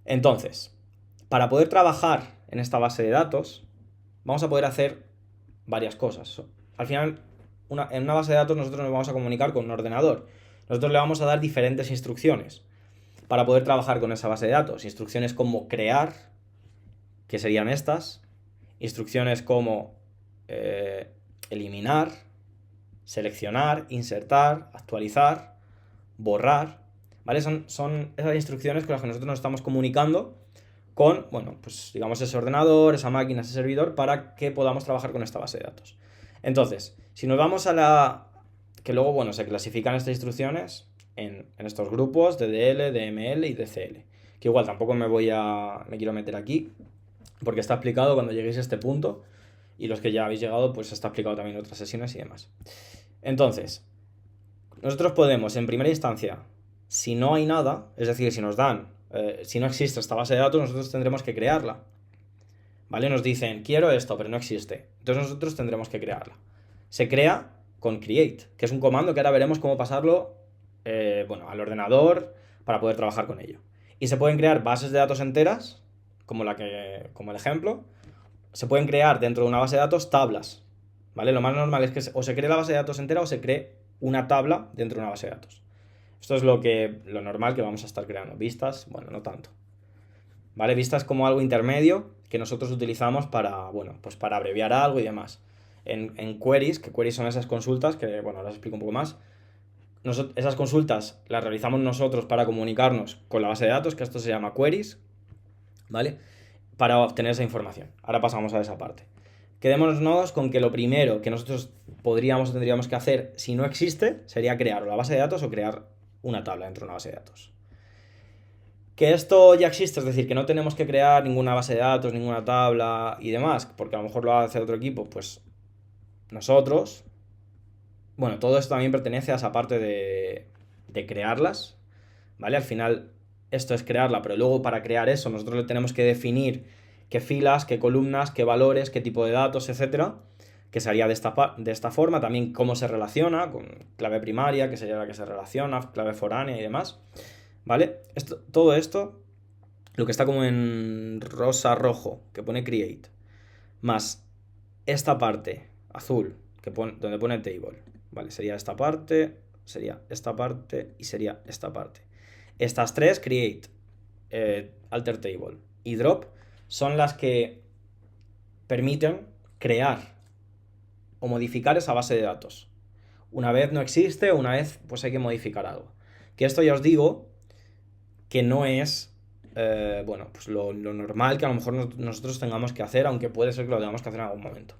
Entonces, para poder trabajar en esta base de datos, vamos a poder hacer varias cosas. Al final, en una base de datos nosotros nos vamos a comunicar con un ordenador. Nosotros le vamos a dar diferentes instrucciones para poder trabajar con esa base de datos. Instrucciones como crear, que serían estas. Instrucciones como eliminar, seleccionar, insertar, actualizar, borrar. ¿Vale? Son esas instrucciones con las que nosotros nos estamos comunicando con, bueno, pues digamos ese ordenador, esa máquina, ese servidor, para que podamos trabajar con esta base de datos. Entonces, si nos vamos a la... que luego, bueno, se clasifican estas instrucciones en estos grupos de DL, DML y DCL. Que igual tampoco me quiero meter aquí, porque está explicado cuando lleguéis a este punto, y los que ya habéis llegado, pues está explicado también en otras sesiones y demás. Entonces, nosotros podemos, en primera instancia, si no hay nada, es decir, si nos dan, si no existe esta base de datos, nosotros tendremos que crearla. ¿Vale? Nos dicen, quiero esto, pero no existe. Entonces nosotros tendremos que crearla. Se crea con create, que es un comando que ahora veremos cómo pasarlo, bueno, al ordenador para poder trabajar con ello. Y se pueden crear bases de datos enteras, como el ejemplo. Se pueden crear dentro de una base de datos tablas. ¿Vale? Lo más normal es que o se cree la base de datos entera o se cree una tabla dentro de una base de datos. Esto es lo normal que vamos a estar creando. Vistas, bueno, no tanto. ¿Vale? Vistas como algo intermedio que nosotros utilizamos para, bueno, pues para abreviar algo y demás. En queries, que queries son esas consultas, que, bueno, ahora os explico un poco más. Esas consultas las realizamos nosotros para comunicarnos con la base de datos, que esto se llama queries, ¿vale? Para obtener esa información. Ahora pasamos a esa parte. Quedémonos con que lo primero que nosotros podríamos o tendríamos que hacer si no existe sería crear la base de datos o crear una tabla dentro de una base de datos. Que esto ya existe, es decir, que no tenemos que crear ninguna base de datos, ninguna tabla y demás, porque a lo mejor lo hace otro equipo, pues nosotros, bueno, todo esto también pertenece a esa parte de crearlas, ¿vale? Al final esto es crearla, pero luego para crear eso nosotros le tenemos que definir qué filas, qué columnas, qué valores, qué tipo de datos, etcétera, que sería de esta forma, también cómo se relaciona con clave primaria, que sería la que se relaciona, clave foránea y demás, ¿vale? Todo esto, lo que está como en rosa rojo, que pone create, más esta parte azul, donde pone table, ¿vale? Sería esta parte y sería esta parte. Estas tres, create, alter table y drop, son las que permiten crear o modificar esa base de datos. Una vez no existe, una vez pues hay que modificar algo. Que esto ya os digo que no es, bueno, pues lo normal que a lo mejor nosotros tengamos que hacer, aunque puede ser que lo tengamos que hacer en algún momento.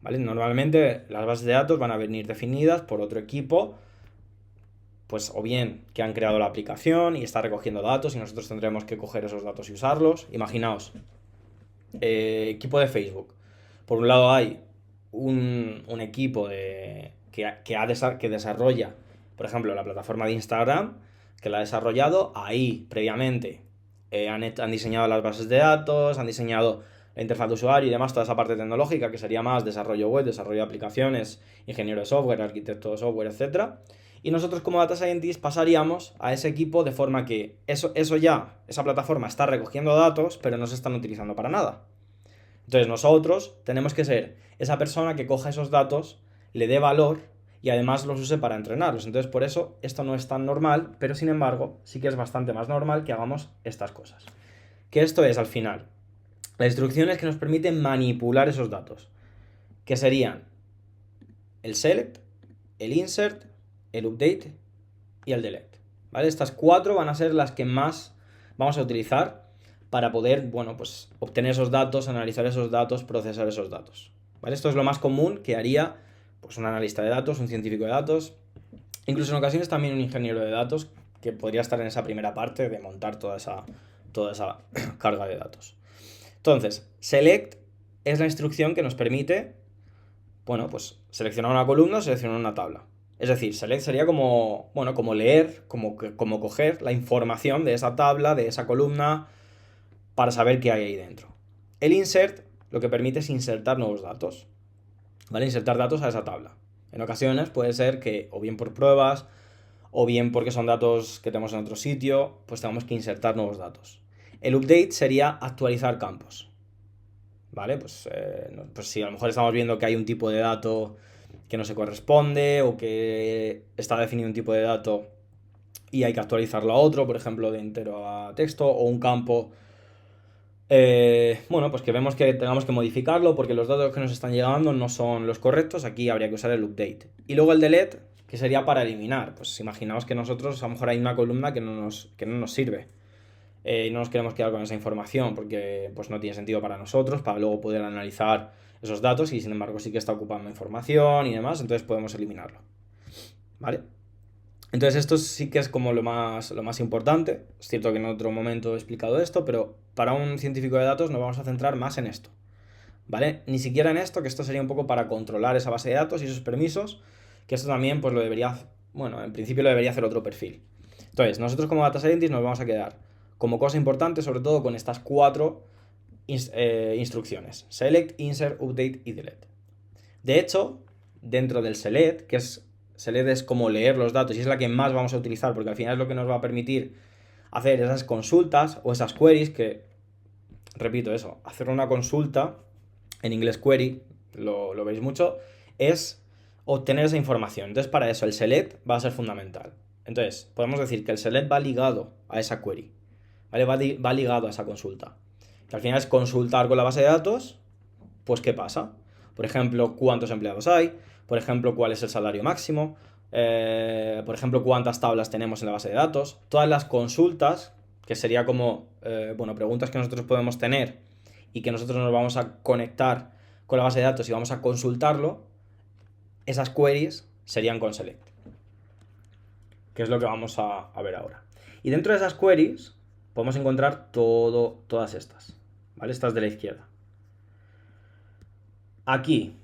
¿Vale? Normalmente las bases de datos van a venir definidas por otro equipo, pues o bien que han creado la aplicación y está recogiendo datos y nosotros tendremos que coger esos datos y usarlos. Imaginaos, equipo de Facebook. Por un lado hay un equipo que desarrolla, por ejemplo, la plataforma de Instagram, que la ha desarrollado. Ahí, previamente, han diseñado las bases de datos, han diseñado la interfaz de usuario y demás, toda esa parte tecnológica, que sería más desarrollo web, desarrollo de aplicaciones, ingeniero de software, arquitecto de software, etcétera. Y nosotros como Data Scientist pasaríamos a ese equipo de forma que esa plataforma está recogiendo datos, pero no se están utilizando para nada. Entonces nosotros tenemos que ser esa persona que coja esos datos, le dé valor y además los use para entrenarlos. Entonces por eso esto no es tan normal, pero sin embargo sí que es bastante más normal que hagamos estas cosas. Que esto es al final las instrucciones que nos permiten manipular esos datos, que serían el select, el insert, el update y el delete. ¿Vale? Estas cuatro van a ser las que más vamos a utilizar para poder, bueno, pues obtener esos datos, analizar esos datos, procesar esos datos. ¿Vale? Esto es lo más común que haría pues un analista de datos, un científico de datos, incluso en ocasiones también un ingeniero de datos que podría estar en esa primera parte de montar toda esa carga de datos. Entonces, select es la instrucción que nos permite, bueno, pues seleccionar una columna o seleccionar una tabla. Es decir, select sería como, bueno, como leer, como coger la información de esa tabla, de esa columna, para saber qué hay ahí dentro. El insert lo que permite es insertar nuevos datos, ¿vale? Insertar datos a esa tabla. En ocasiones puede ser que, o bien por pruebas, o bien porque son datos que tenemos en otro sitio, pues tenemos que insertar nuevos datos. El update sería actualizar campos, ¿vale? Pues si a lo mejor estamos viendo que hay un tipo de dato que no se corresponde o que está definido un tipo de dato y hay que actualizarlo a otro, por ejemplo, de entero a texto, o un campo, bueno, pues que vemos que tengamos que modificarlo porque los datos que nos están llegando no son los correctos, aquí habría que usar el update. Y luego el delete, que sería para eliminar. Pues imaginaos que nosotros a lo mejor hay una columna que no nos sirve. Y no nos queremos quedar con esa información porque pues no tiene sentido para nosotros, para luego poder analizar esos datos, y sin embargo sí que está ocupando información y demás, entonces podemos eliminarlo, ¿vale? Entonces esto sí que es como lo más importante. Es cierto que en otro momento he explicado esto, pero para un científico de datos nos vamos a centrar más en esto, ¿vale? Ni siquiera en esto, que esto sería un poco para controlar esa base de datos y esos permisos, que esto también pues lo debería, bueno, en principio lo debería hacer otro perfil. Entonces, nosotros como Data Scientist nos vamos a quedar como cosa importante sobre todo con estas 4 instrucciones: select, insert, update y delete. De hecho, dentro del select, select es como leer los datos y es la que más vamos a utilizar porque al final es lo que nos va a permitir hacer esas consultas o esas queries que, repito eso, hacer una consulta, en inglés query, lo veis mucho, es obtener esa información. Entonces para eso el select va a ser fundamental. Entonces podemos decir que el select va ligado a esa query, ¿vale? Va ligado a esa consulta. Que al final es consultar con la base de datos, pues qué pasa. Por ejemplo, cuántos empleados hay, por ejemplo, cuál es el salario máximo, por ejemplo, cuántas tablas tenemos en la base de datos. Todas las consultas, que sería como, bueno, preguntas que nosotros podemos tener y que nosotros nos vamos a conectar con la base de datos y vamos a consultarlo, esas queries serían con select, que es lo que vamos a ver ahora. Y dentro de esas queries podemos encontrar todas estas, ¿vale? Estas de la izquierda. Aquí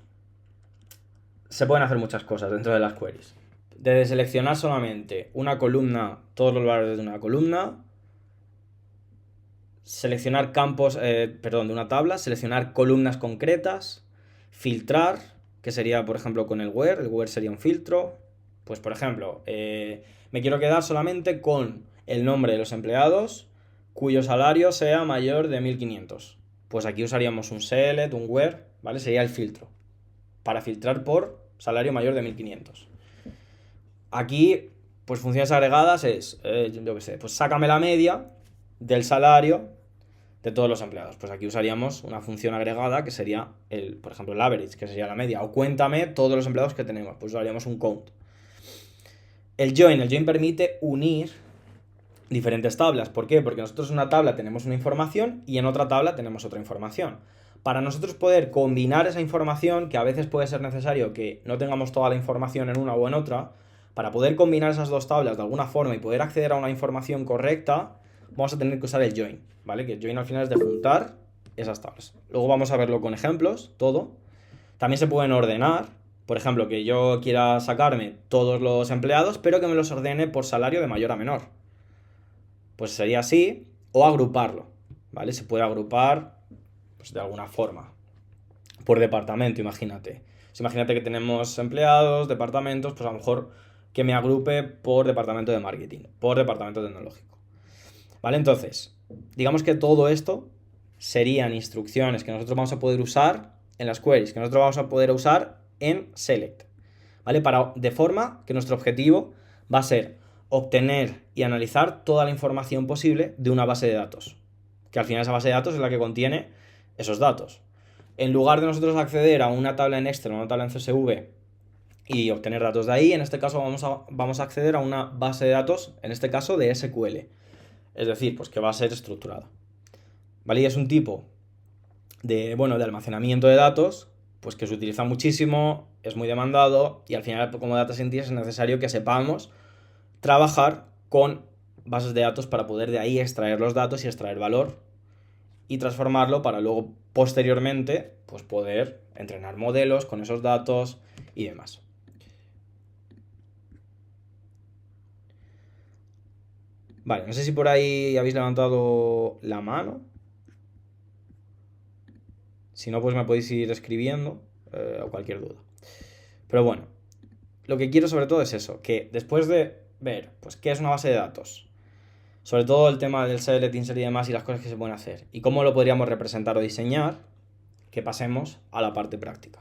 se pueden hacer muchas cosas dentro de las queries. Desde seleccionar solamente una columna, todos los valores de una columna, seleccionar campos, de una tabla, seleccionar columnas concretas, filtrar, que sería, por ejemplo, con el where sería un filtro. Pues, por ejemplo, me quiero quedar solamente con el nombre de los empleados cuyo salario sea mayor de 1500. Pues aquí usaríamos un select, un where, ¿vale? Sería el filtro, para filtrar por salario mayor de 1500. Aquí, pues funciones agregadas es, yo qué sé, pues sácame la media del salario de todos los empleados. Pues aquí usaríamos una función agregada que sería, por ejemplo, el average, que sería la media. O cuéntame todos los empleados que tenemos, pues usaríamos un count. El join permite unir diferentes tablas. ¿Por qué? Porque nosotros en una tabla tenemos una información y en otra tabla tenemos otra información. Para nosotros poder combinar esa información, que a veces puede ser necesario que no tengamos toda la información en una o en otra, para poder combinar esas dos tablas de alguna forma y poder acceder a una información correcta, vamos a tener que usar el join, ¿vale? Que el join al final es de juntar esas tablas. Luego vamos a verlo con ejemplos, todo. También se pueden ordenar, por ejemplo, que yo quiera sacarme todos los empleados, pero que me los ordene por salario de mayor a menor. Pues sería así, o agruparlo, ¿vale? Se puede agrupar, pues de alguna forma, por departamento, imagínate. Pues imagínate que tenemos empleados, departamentos, pues a lo mejor que me agrupe por departamento de marketing, por departamento tecnológico. ¿Vale? Entonces, digamos que todo esto serían instrucciones que nosotros vamos a poder usar en las queries, que nosotros vamos a poder usar en select, ¿vale? De forma que nuestro objetivo va a ser obtener y analizar toda la información posible de una base de datos, que al final esa base de datos es la que contiene esos datos. En lugar de nosotros acceder a una tabla en Excel o una tabla en CSV y obtener datos de ahí, en este caso vamos a acceder a una base de datos, en este caso de SQL. Es decir, pues que va a ser estructurada. ¿Vale? Y es un tipo de almacenamiento de datos, pues que se utiliza muchísimo, es muy demandado y al final como data scientist es necesario que sepamos trabajar con bases de datos para poder de ahí extraer los datos y extraer valor y transformarlo para luego posteriormente pues poder entrenar modelos con esos datos y demás. Vale, no sé si por ahí habéis levantado la mano. Si no, pues me podéis ir escribiendo o cualquier duda. Pero bueno, lo que quiero sobre todo es eso, que después de ver pues qué es una base de datos, sobre todo el tema del select, insert y demás y las cosas que se pueden hacer y cómo lo podríamos representar o diseñar, que pasemos a la parte práctica.